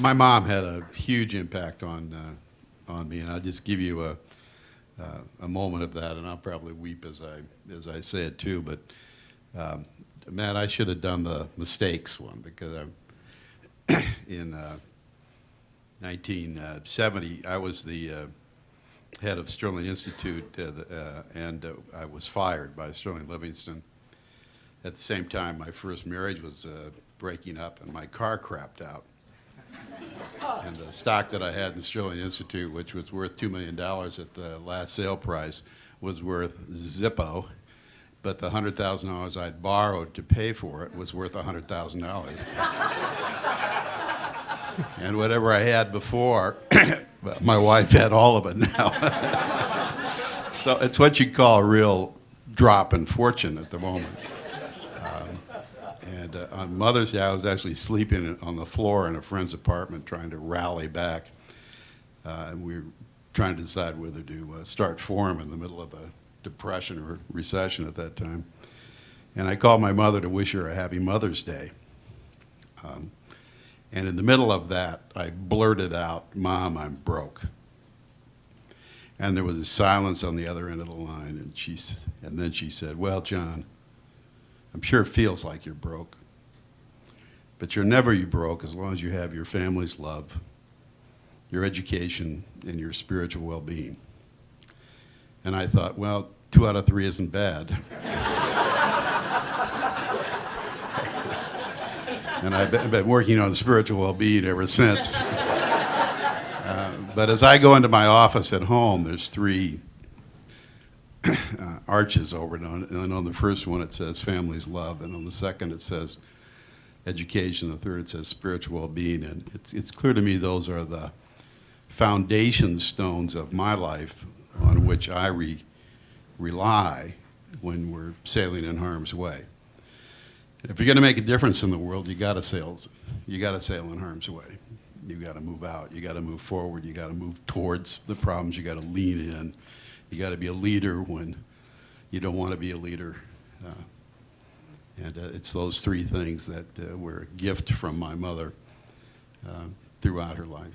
My mom had a huge impact on me, and I'll just give you a moment of that, and I'll probably weep as I say it too. But Matt, I should have done the mistakes one because in 1970 I was the head of Sterling Institute, and I was fired by Sterling Livingston. At the same time, my first marriage was breaking up, and my car crapped out. And the stock that I had in Sterling Institute, which was worth $2 million at the last sale price, was worth zippo, but the $100,000 I'd borrowed to pay for it was worth $100,000. And whatever I had before, my wife had all of it now. So it's what you call a real drop in fortune at the moment. And on Mother's Day, I was actually sleeping on the floor in a friend's apartment trying to rally back. And we were trying to decide whether to start Forum in the middle of a depression or recession at that time. And I called my mother to wish her a happy Mother's Day. And in the middle of that, I blurted out, "Mom, I'm broke." And there was a silence on the other end of the line. And then she said, "Well, John, I'm sure it feels like you're broke, but you're never broke as long as you have your family's love, your education, and your spiritual well-being." And I thought, well, 2 out of 3 isn't bad. And I've been working on spiritual well-being ever since. But as I go into my office at home, there's 3 arches over it, and on the first one it says family's love, and on the second it says education, the third it says spiritual well-being, and it's clear to me those are the foundation stones of my life on which I rely when we're sailing in harm's way. If you're going to make a difference in the world, you got to sail in harm's way. You got to move out, you got to move forward, you got to move towards the problems, you got to lean in. You got to be a leader when you don't want to be a leader. And it's those 3 things that were a gift from my mother throughout her life.